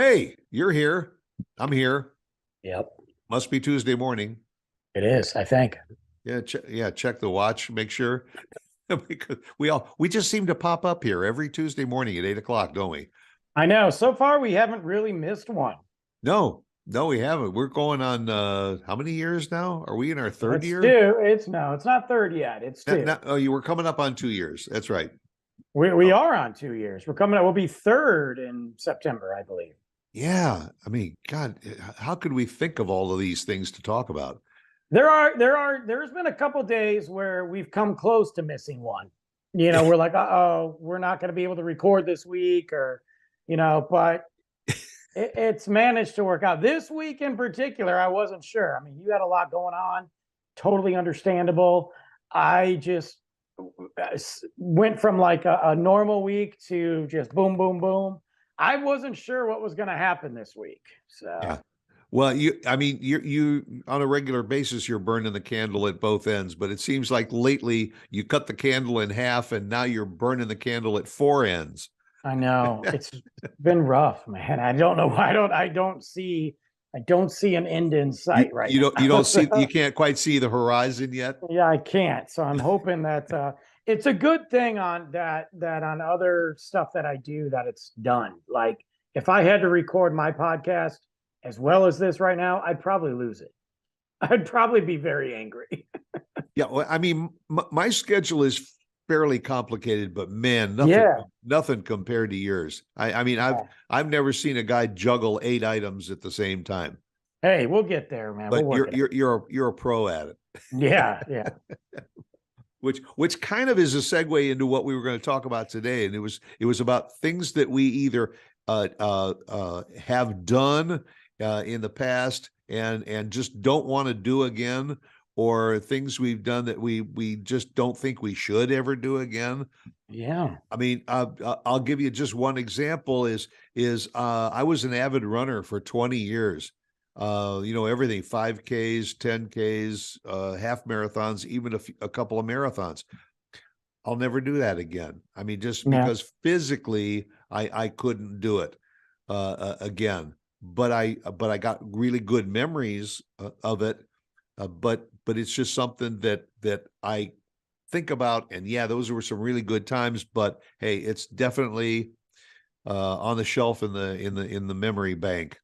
Hey, you're here. I'm here. Yep, Must be Tuesday morning. it is, I think. Yeah, check the watch, make sure. Because we just seem to pop up here every Tuesday morning at 8 o'clock, don't we? I know. So far, we haven't really missed one. No, we haven't. We're going on how many years now? Are we in our third It's year? two. It's no, it's not third yet. It's two. Oh, you were coming up on 2 years. That's right. We Oh, are on 2 years. We're coming up. We'll be third in September, I believe. yeah. I mean, God, how could we think of all of these things to talk about? There's been a couple days where we've come close to missing one. We're like, oh, we're not going to be able to record this week, or, but it's managed to work out. This week in particular, I wasn't sure. I mean, you had a lot going on, totally understandable. I just went from like a normal week to just boom, boom, boom. I wasn't sure what was going to happen this week. Yeah. So, Well, I mean, you on a regular basis, you're burning the candle at both ends, but it seems like lately you cut the candle in half and now you're burning the candle at four ends. I know it's been rough, man. I don't know why I don't see an end in sight right You now. don't see, you So, can't quite see the horizon yet. yeah, I can't. So I'm hoping that it's a good thing on that on other stuff that I do that it's done. Like if I had to record my podcast as well as this right now, I'd probably lose it. I'd probably be very angry. Yeah, well, I mean, my schedule is fairly complicated, but man, Yeah. nothing compared to yours. I mean, Yeah. I've never seen a guy juggle 8 items at the same time. Hey, we'll get there, man. We'll But work it out. you're a pro at it. Yeah, yeah. Which kind of is a segue into what we were going to talk about today, and it was about things that we either have done in the past and just don't want to do again, or things we've done that we just don't think we should ever do again. Yeah. I mean, I'll give you just one example. Is I was an avid runner for 20 years. Everything 5Ks, 10Ks, half marathons, even a couple of marathons. I'll never do that again. I mean, just Yeah. because physically I couldn't do it again. But I got really good memories of it. But it's just something that I think about, and yeah, those were some really good times. But hey, it's definitely on the shelf in the memory bank.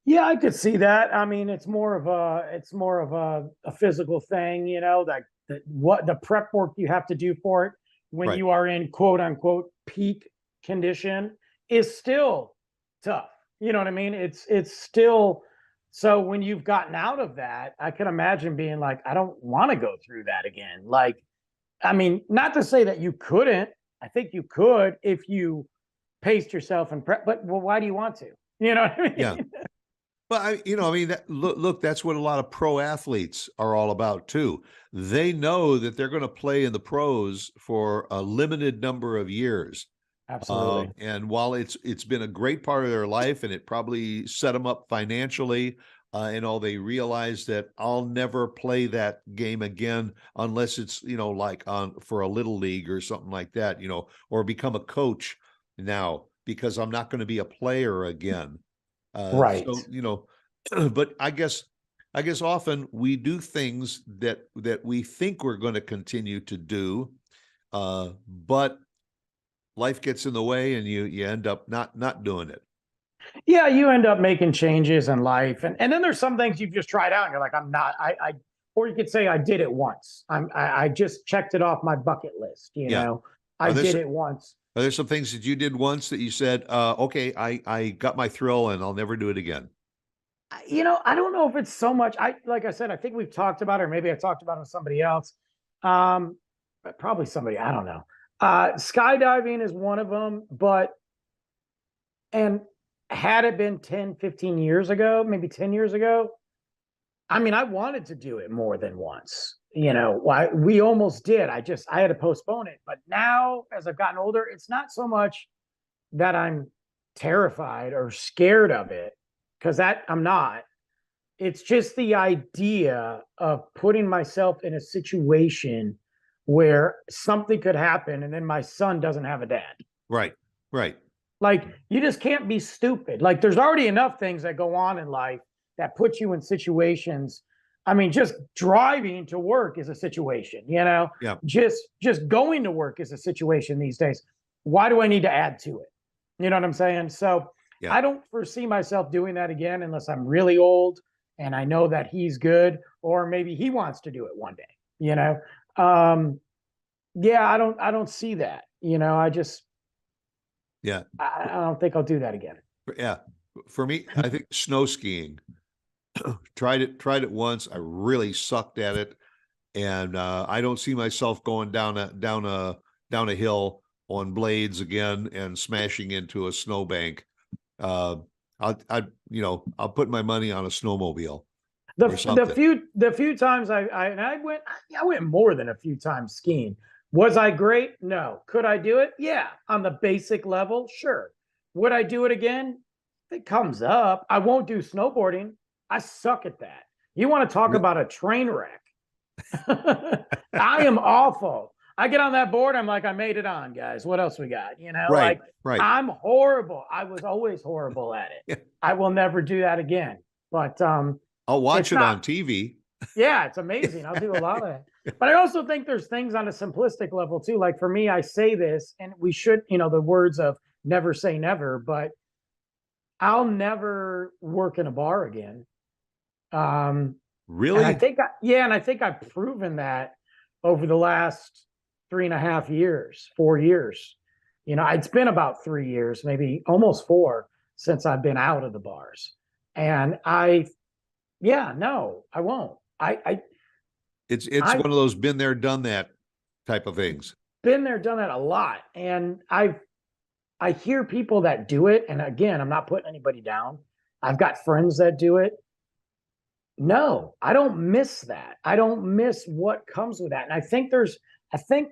Yeah, I could see that. I mean, it's more of a physical thing, that what the prep work you have to do for it when Right. you are in quote unquote peak condition is still tough. You know what I mean? It's still so when you've gotten out of that, I can imagine being like, I don't want to go through that again. Like, I mean, not to say that you couldn't. I think you could if you paced yourself and prep, but well, why do you want to? You know what I Yeah. mean? Well, I mean, look, that's what a lot of pro athletes are all about too. They know that they're going to play in the pros for a limited number of years. Absolutely. And while it's been a great part of their life, and it probably set them up financially, and all, they realize that I'll never play that game again unless it's like on for a little league or something like that, or become a coach now because I'm not going to be a player again. Right. So but I guess often we do things that we think we're going to continue to do, but life gets in the way, and you end up not doing it. Yeah, you end up making changes in life. And then there's some things you've just tried out and you're like, I'm not, or you could say I did it once. I just checked it off my bucket list, Yeah. I Are there did s- it once. are there some things that you did once that you said, okay, I got my thrill and I'll never do it again? I don't know if it's so much. Like I said, I think we've talked about it, or maybe I talked about it with somebody else. But probably somebody, I don't know. Skydiving is one of them, and had it been 10, 15 years ago, maybe 10 years ago, I mean, I wanted to do it more than once. We almost did. I had to postpone it. But now, as I've gotten older, it's not so much that I'm terrified or scared of it, because that I'm not. It's just the idea of putting myself in a situation where something could happen and then my son doesn't have a dad. Right, right. Like, you just can't be stupid. Like, there's already enough things that go on in life that put you in situations. I mean, just driving to work is a situation, you know, Yeah. just going to work is a situation these days. Why do I need to add to it? You know what I'm saying? So Yeah. I don't foresee myself doing that again unless I'm really old and I know that he's good, or maybe he wants to do it one day, you know? Yeah, I don't see that. You know, Yeah. I don't think I'll do that again. Yeah. For me, I think snow skiing. Tried it once. I really sucked at it, and I don't see myself going down a hill on blades again and smashing into a snowbank. Uh, I'll put my money on a snowmobile or The something. few times I went more than a few times skiing. Was I great? No. Could I do it? Yeah, on the basic level, sure. Would I do it again? If it comes up. I won't do snowboarding. I suck at that. You want to talk about a train wreck? I am awful. I get on that board, I'm like, I made it on, guys. What else we got? You know, Right, like, right. I'm horrible. I was always horrible at it. Yeah. I will never do that again. But I'll watch it's it not, on TV. yeah, it's amazing. I'll do a lot of it. But I also think there's things on a simplistic level too. Like, for me, I say this, and we should, the words of never say never, but I'll never work in a bar again. Um, and I Really? think, yeah, and I think I've proven that over the last 3.5 years, 4 years. It's been about 3 years, maybe almost four, since I've been out of the bars. And yeah, no, I won't. It's I've one of those been there, done that type of things. been there, done that a lot. And I hear people that do it. And again, I'm not putting anybody down. I've got friends that do it. No, I don't miss that. I don't miss what comes with that. And I think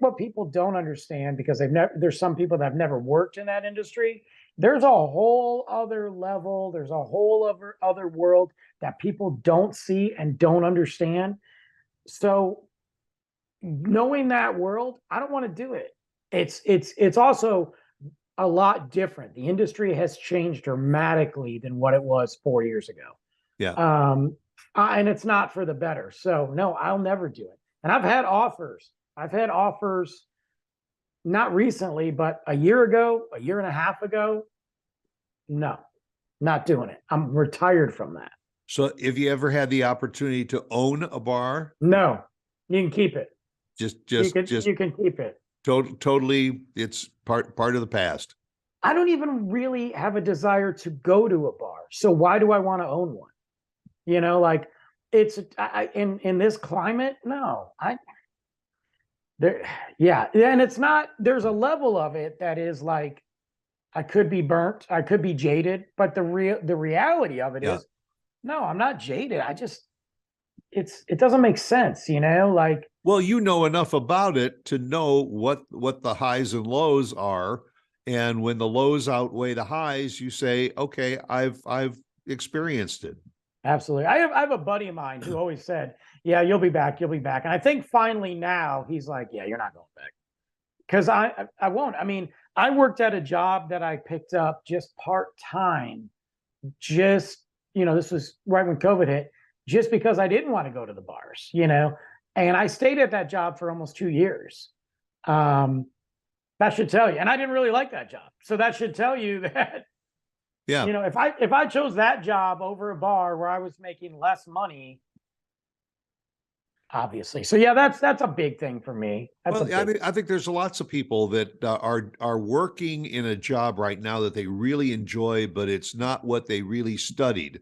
what people don't understand, because there's some people that have never worked in that industry. There's a whole other level. There's a whole other world that people don't see and don't understand. So knowing that world, I don't want to do it. It's also a lot different. The industry has changed dramatically than what it was 4 years ago. Yeah. And it's not for the better. So no, I'll never do it. And I've had offers. I've had offers not recently, but a year ago, a year and a half ago. No, not doing it. I'm retired from that. So if you ever had the opportunity to own a bar, No, you can keep it. just You just can just you can keep it. totally it's part of the past. I don't even really have a desire to go to a bar. So why do I want to own one? Like, it's in this climate. No, there, yeah, and it's not. There's a level of it that is like, I could be burnt, I could be jaded, but the reality of it Yeah. is, no, I'm not jaded. It doesn't make sense, like. Well, you know enough about it to know what the highs and lows are, and when the lows outweigh the highs, you say, "Okay, I've experienced it." Absolutely. I have a buddy of mine who always said, "Yeah, you'll be back. You'll be back." And I think finally now he's like, "Yeah, you're not going back." Because I won't. I mean, I worked at a job that I picked up just part-time, just, this was right when COVID hit, just because I didn't want to go to the bars. And I stayed at that job for almost 2 years. Um, that should tell you. And I didn't really like that job. So that should tell you that, Yeah. if I chose that job over a bar where I was making less money, obviously. So yeah, that's a big thing for me. That's a Well, I big. mean, I think there's lots of people that are working in a job right now that they really enjoy, but it's not what they really studied.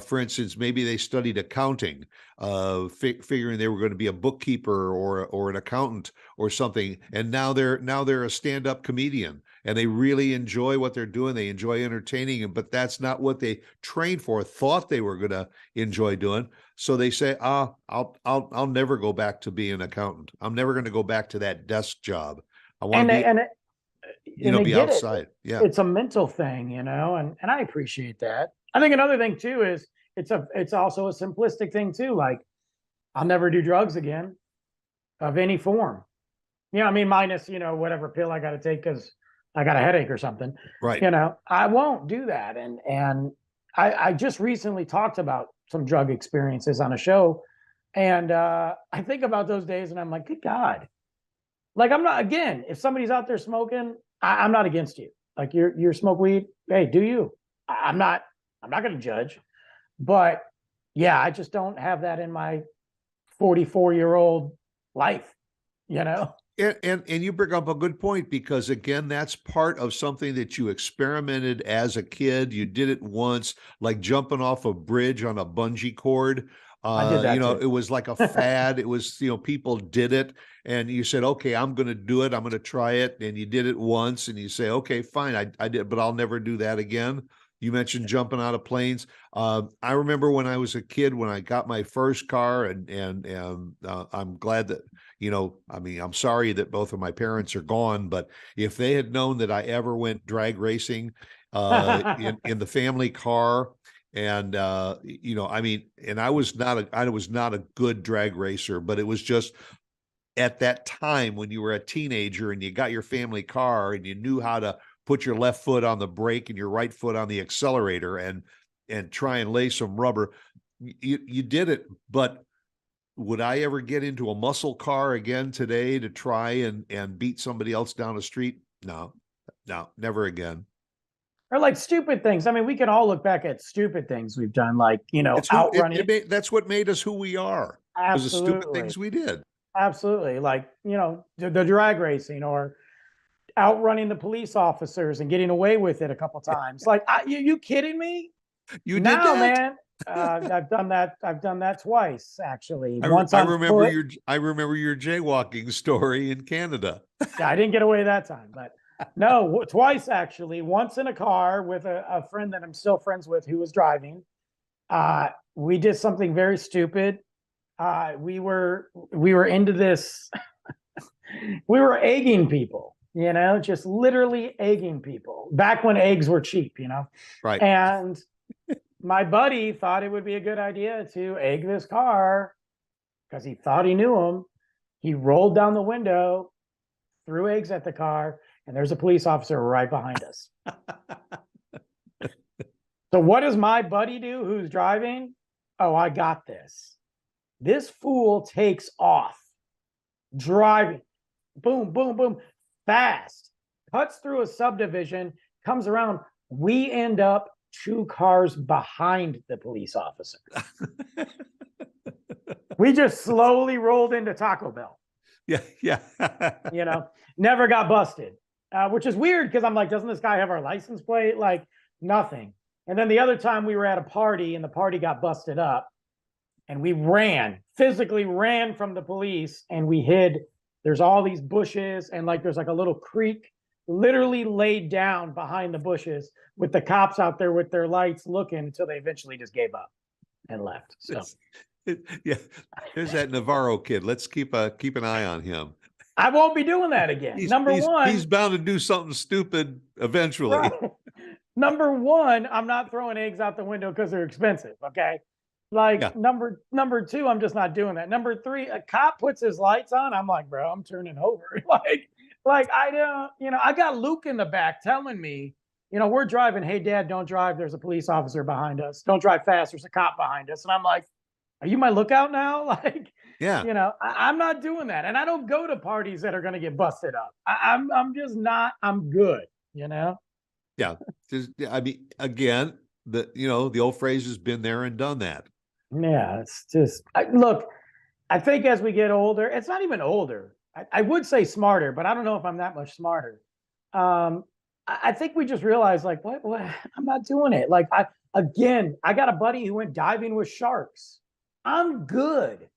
For instance, maybe they studied accounting, figuring they were going to be a bookkeeper or an accountant or something, and now they're a stand-up comedian, and they really enjoy what they're doing. They enjoy entertaining, but that's not what they trained for. Thought they were going to enjoy doing. So they say, I'll never go back to being an accountant. I'm never going to go back to that desk job. I want and to be, and and they be get it. outside. Yeah. It's a mental thing, and I appreciate that. I think another thing too is it's also a simplistic thing too. Like, I'll never do drugs again of any form. I mean, minus, whatever pill I got to take because I got a headache or something. Right. I won't do that. And I just recently talked about some drug experiences on a show. And I think about those days and I'm like, good God. Like, I'm not, again, if somebody's out there smoking, I'm not against you. Like, you're smoke weed. Hey, do you? I'm not going to judge. But yeah, I just don't have that in my 44-year-old life, you know? And you bring up a good point, because again, that's part of something that you experimented as a kid. You did it once, like jumping off a bridge on a bungee cord. I did that too. It was like a fad. It was, people did it, and you said, okay, I'm going to do it. I'm going to try it. And you did it once, and you say, okay, fine, I did, but I'll never do that again. You mentioned jumping out of planes. I remember when I was a kid, when I got my first car, and I'm glad that, I mean, I'm sorry that both of my parents are gone, but if they had known that I ever went drag racing in the family car, and I mean, and I was not a good drag racer, but it was just at that time when you were a teenager and you got your family car and you knew how to put your left foot on the brake and your right foot on the accelerator and try and lay some rubber. You did it, but would I ever get into a muscle car again today to try and beat somebody else down the street? No, never again. Or like stupid things. I mean, we can all look back at stupid things we've done, like, outrunning. That's what made us who we are. Because the stupid Absolutely. things we did. Absolutely. Like, the drag racing or outrunning the police officers and getting away with it a couple times. Like, you kidding me? You did No, that? man. I've done that. I've done that twice, actually. I Once on remember foot. I remember your jaywalking story in Canada. Yeah, I didn't get away that time, but no, twice actually. Once in a car with a friend that I'm still friends with who was driving. We did something very stupid. We were into this. We were egging people, just literally egging people back when eggs were cheap, Right. And my buddy thought it would be a good idea to egg this car because he thought he knew him. He rolled down the window, threw eggs at the car, and there's a police officer right behind us. So what does my buddy do who's driving? Oh, I got this. This fool takes off, driving, boom, boom, boom, fast, cuts through a subdivision, comes around. We end up 2 cars behind the police officer. We just slowly rolled into Taco Bell. Yeah. Never got busted, which is weird because I'm like, doesn't this guy have our license plate? Like, nothing. And then the other time we were at a party and the party got busted up and we physically ran from the police, and we hid. There's all these bushes and there's like a little creek, literally laid down behind the bushes with the cops out there with their lights looking until they eventually just gave up and left. So yeah, there's that Navarro kid. Let's keep an eye on him. I won't be doing that again. He's bound to do something stupid eventually. Right. Number one, I'm not throwing eggs out the window because they're expensive. Okay. Number two, I'm just not doing that. Number three, a cop puts his lights on. I'm like, bro, I'm turning over. like I don't, I got Luke in the back telling me, we're driving. Hey, Dad, don't drive. There's a police officer behind us. Don't drive fast. There's a cop behind us. And I'm like, are you my lookout now? Yeah. I'm not doing that. And I don't go to parties that are going to get busted up. I'm just not, I'm good, Yeah. I mean, again, the old phrase has been there and done that. Yeah. It's just, look, I think as we get older, it's not even older. I would say smarter, but I don't know if I'm that much smarter. I think we just realized what I'm not doing it. I got a buddy who went diving with sharks. I'm good.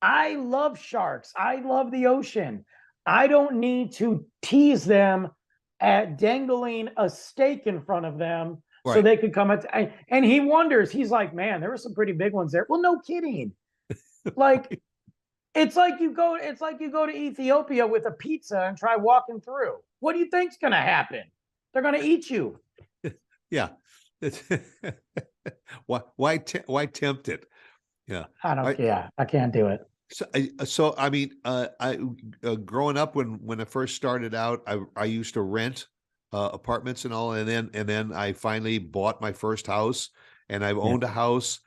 I love sharks. I love the ocean. I don't need to tease them at dangling a steak in front of them so they could come and he wonders, he's like, man, there were some pretty big ones there. Well, no kidding. It's like you go to Ethiopia with a pizza and try walking through. What do you think's going to happen? They're going to eat you. Yeah. Why tempt it? Yeah. I can't do it. So I mean, I growing up when I first started out, I used to rent apartments and all, and then I finally bought my first house, and I've Yeah. owned a house.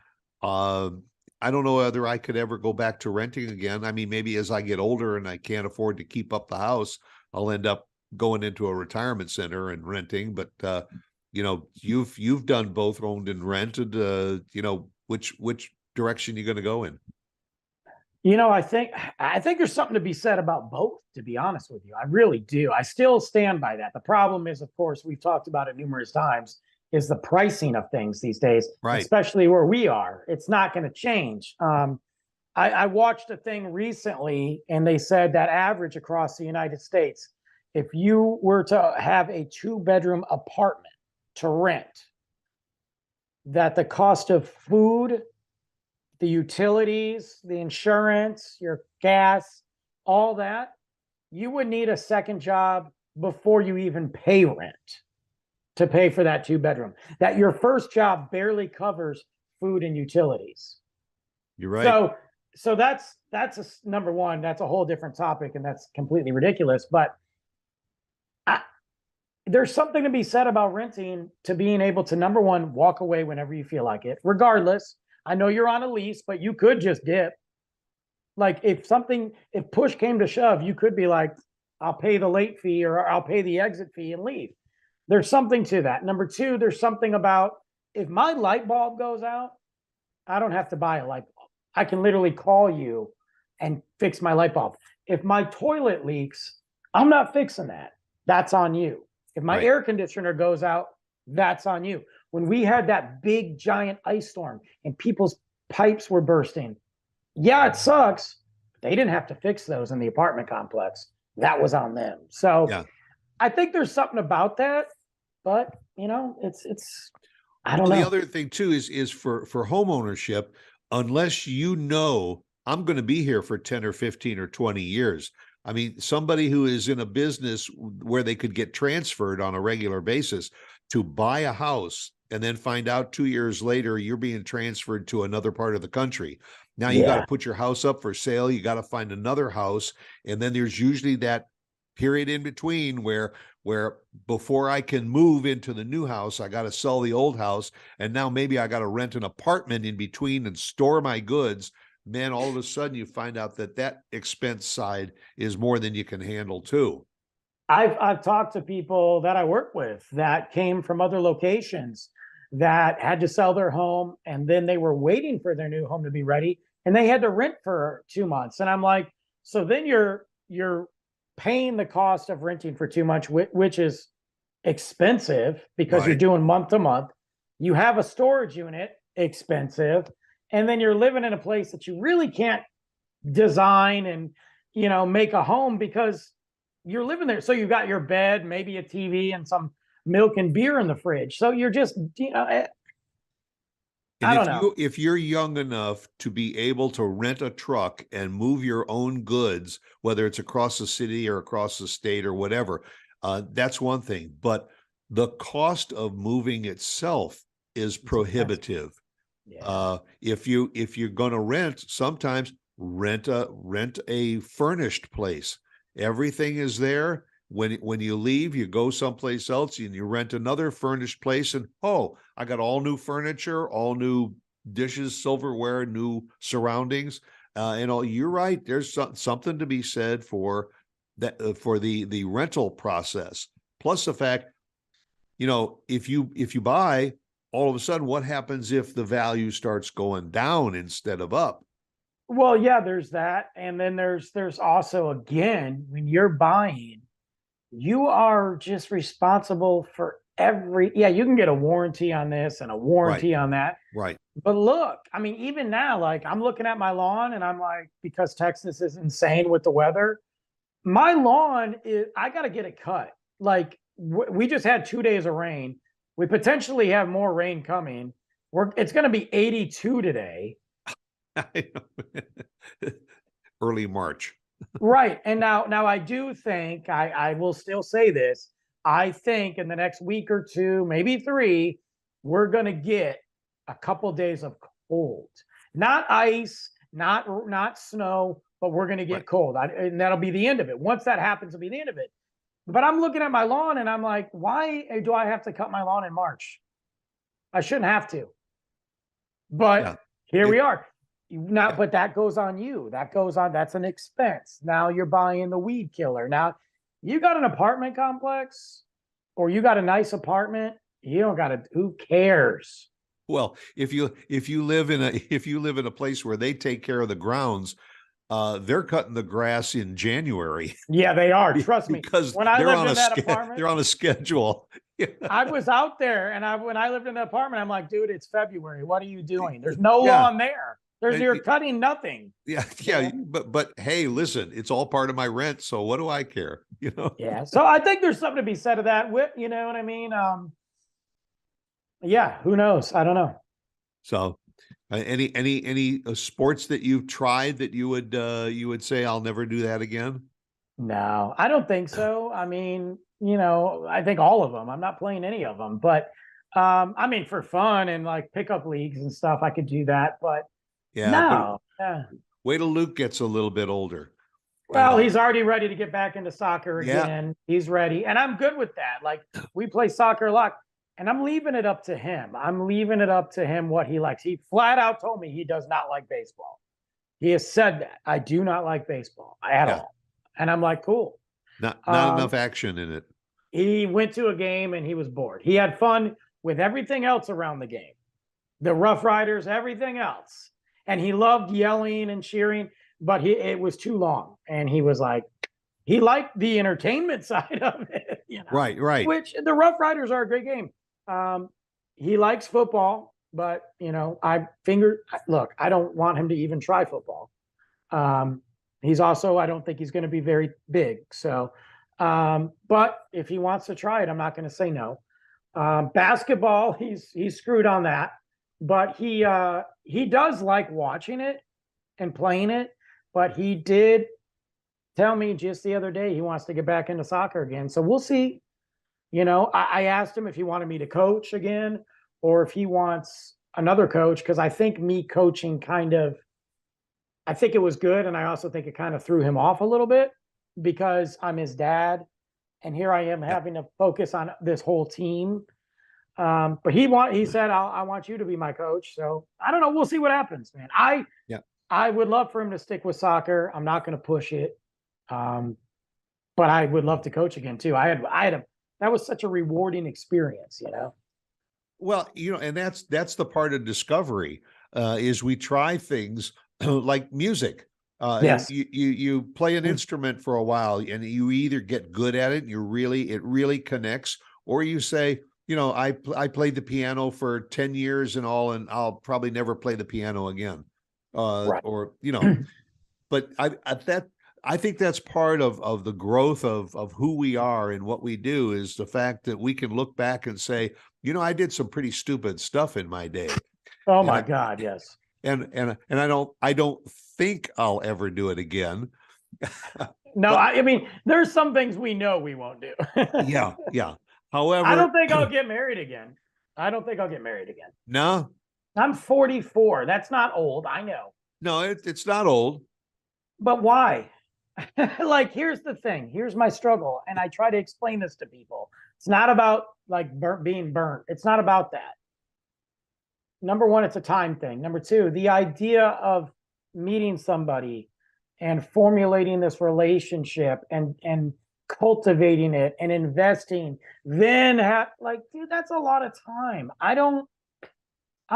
I don't know whether I could ever go back to renting again. I mean, maybe as I get older and I can't afford to keep up the house, I'll end up going into a retirement center and renting. But you've done both owned and rented. Which direction you going to go in? I think there's something to be said about both, to be honest with you. I really do. I still stand by that. The problem is, of course, we've talked about it numerous times, is the pricing of things these days, Right. especially where we are. It's not going to change. I watched a thing recently, and they said that average across the United States, if you were to have a two-bedroom apartment to rent, that the cost of food, the utilities, the insurance, your gas, all that, you would need a second job before you even pay rent to pay for that two-bedroom. That your first job barely covers food and utilities. You're right. So that's number one. That's a whole different topic, and that's completely ridiculous. But I, there's something to be said about renting, to being able to, number one, walk away whenever you feel like it, regardless. I know you're on a lease, but you could just dip. Like if push came to shove, you could be like, I'll pay the late fee or I'll pay the exit fee and leave. There's something to that. Number two, there's something about, if my light bulb goes out, I don't have to buy a light bulb. I can literally call you and fix my light bulb. If my toilet leaks, I'm not fixing that. That's on you. If my Right. air conditioner goes out, that's on you. When we had that big giant ice storm and people's pipes were bursting, yeah, it sucks. They didn't have to fix those in the apartment complex. That was on them. So Yeah. I think there's something about that, but it's I don't Well, the know. other thing too is for home ownership, unless I'm going to be here for 10 or 15 or 20 years. I mean, somebody who is in a business where they could get transferred on a regular basis to buy a house and then find out 2 years later you're being transferred to another part of the country. Now you got to Yeah. put your house up for sale, you got to find another house, and then there's usually that period in between where before I can move into the new house, I got to sell the old house. And now maybe I got to rent an apartment in between and store my goods. Man, all of a sudden you find out that expense side is more than you can handle too. I've talked to people that I work with that came from other locations that had to sell their home, and then they were waiting for their new home to be ready, and they had to rent for 2 months. And I'm like, so then you're paying the cost of renting for 2 months, which is expensive because you're Right. doing month to month. You have a storage unit, expensive, and then you're living in a place that you really can't design and make a home because you're living there. So you got your bed, maybe a TV, and some milk and beer in the fridge. So you're just, And I don't know. if you're young enough to be able to rent a truck and move your own goods, whether it's across the city or across the state or whatever, that's one thing. But the cost of moving itself is It's expensive. prohibitive. Yeah. If you're going to rent, sometimes rent a furnished place. Everything is there. When you leave, you go someplace else and you rent another furnished place, and I got all new furniture, all new dishes, silverware, new surroundings, and all. You're right. There's something to be said for that, for the rental process. Plus the fact, if you buy, all of a sudden, what happens if the value starts going down instead of up? Well, yeah, there's that. And then there's also, again, when you're buying, you are just responsible for yeah, you can get a warranty on this and a Right, warranty on that. right. But look, I mean, even now, like I'm looking at my lawn and I'm like, because Texas is insane with the weather, my lawn is, I got to get it cut. Like we just had 2 days of rain. We potentially have more rain coming. It's going to be 82 today. Early March. Right. And now I do think, I will still say this. I think in the next week or two, maybe three, we're going to get a couple days of cold, not ice, not snow, but we're going to Right. get cold. And that'll be the end of it. Once that happens, it'll be the end of it. But I'm looking at my lawn and I'm like, why do I have to cut my lawn in March? I shouldn't have to. But Yeah. here we It, are. Now, yeah. but that goes on you. That goes on. That's an expense. Now you're buying the weed killer. Now you got an apartment complex or you got a nice apartment. You don't got to, who cares? Well, if you live in a if you live in a place where they take care of the grounds, they're cutting the grass in January Yeah, they are. Trust me. because When I they're lived on in a that apartment, they're on a schedule. I was out there and when I lived in the apartment, I'm like, dude, it's February. What are you doing? There's no Yeah. lawn there. You're cutting nothing. Yeah, You yeah, know? but hey, listen, it's all part of my rent, so what do I care? Yeah. So I think there's something to be said of that. You know what I mean? Yeah, who knows? I don't know. So, any sports that you've tried that you would say I'll never do that again? No, I don't think so. I mean, I think all of them. I'm not playing any of them, but I mean, for fun and like pickup leagues and stuff, I could do that. But Yeah, but no, yeah. wait till Luke gets a little bit older. Well, he's already ready to get back into soccer Yeah, again. He's ready, and I'm good with that. Like we play soccer a lot, and I'm leaving it up to him. I'm leaving it up to him what he likes. He flat out told me he does not like baseball. He has said that I do not like baseball at yeah, all, and I'm like, cool. not enough action in it. He went to a game and he was bored. He had fun with everything else around the game, the Rough Riders, everything else, and he loved yelling and cheering. But it was too long, and he was like, he liked the entertainment side of it, Right, right. which the Rough Riders are a great game. Um, he likes football, but look, I don't want him to even try football. He's also, I don't think he's going to be very big. So, but if he wants to try it, I'm not going to say no. Basketball, he's screwed on that, but he does like watching it and playing it. But he did tell me just the other day he wants to get back into soccer again. So we'll see. I asked him if he wanted me to coach again or if he wants another coach because I think me coaching I think it was good. And I also think it kind of threw him off a little bit because I'm his dad. And here I am Yeah, having to focus on this whole team. But he said, I want you to be my coach. So I don't know. We'll see what happens, man. yeah. I would love for him to stick with soccer. I'm not going to push it. But I would love to coach again too. That was such a rewarding experience. Well, and that's the part of discovery, is we try things like music. Yes. You play an instrument for a while and you either get good at it, it really connects, or you say, I played the piano for 10 years and all, and I'll probably never play the piano again. Right. Or, but I think that's part of the growth of who we are and what we do is the fact that we can look back and say, I did some pretty stupid stuff in my day. Oh And my I God. Yes. and I don't think I'll ever do it again. No, But I mean, there's some things we know we won't do. yeah, yeah. I don't However, think I'll get married again. I don't think I'll get married again. no, I'm 44. That's not old. I know. no, it's not old. But why? Like, here's the thing. Here's my struggle. And I try to explain this to people. It's not about like being burnt. It's not about that. Number one, it's a time thing. Number two, the idea of meeting somebody and formulating this relationship and cultivating it and investing, then dude, that's a lot of time. I'm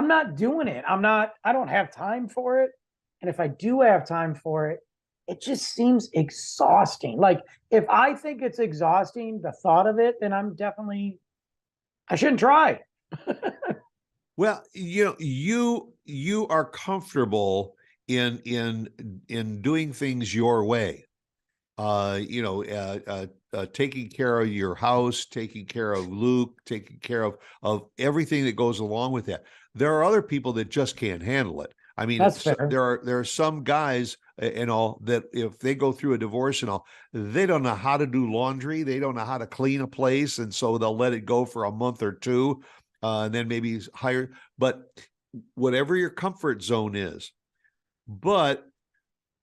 not doing it. I don't have time for it. And if I do have time for it, it just seems exhausting. Like if I think it's exhausting, the thought of it, then I shouldn't try. Well, you are comfortable in doing things your way. Taking care of your house, taking care of Luke, taking care of everything that goes along with that. There are other people that just can't handle it. I mean, That's fair. there are some guys and all that if they go through a divorce and all, they don't know how to do laundry, they don't know how to clean a place, and so they'll let it go for a month or two, and then maybe hire. But whatever your comfort zone is, but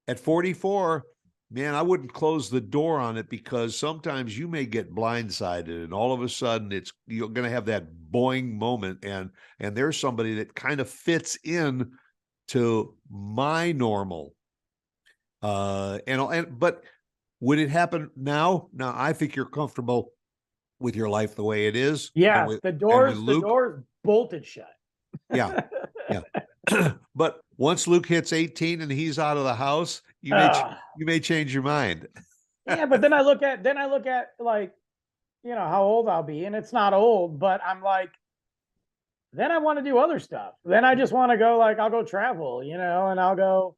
at 44. man, I wouldn't close the door on it, because sometimes you may get blindsided and all of a sudden you're going to have that boing moment, and there's somebody that kind of fits in to my normal. But would it happen now? Now, I think you're comfortable with your life the way it is, and Yes, with the Luke. doors bolted shut. Yeah, yeah. But once Luke hits 18 and he's out of the house, you may change your mind. Yeah, but then I look at like, how old I'll be, and it's not old, but I'm like, then I want to do other stuff. Then I just want to go, like, I'll go travel, and I'll go,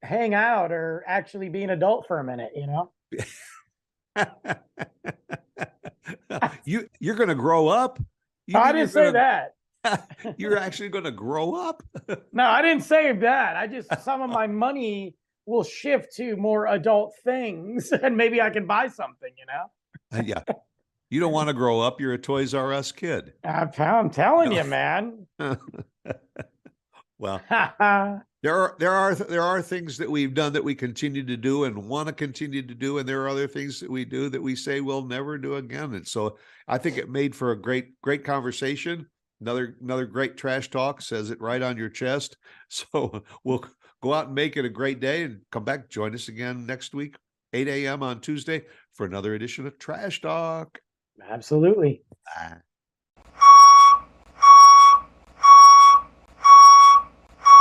hang out or actually be an adult for a minute, You're going to grow up. You I mean didn't say that. you're actually going to grow up? No, I didn't say that. I just, some of my money will shift to more adult things, and maybe I can buy something, Yeah. You don't want to grow up. You're a Toys R Us kid. I'm telling you, man. Well, there are things that we've done that we continue to do and want to continue to do, and there are other things that we do that we say we'll never do again. And so I think it made for a great conversation. Another great trash talk, says it right on your chest. So we'll go out and make it a great day, and come back, join us again next week, 8 a.m. on Tuesday, for another edition of Trash Talk. Absolutely. Bye.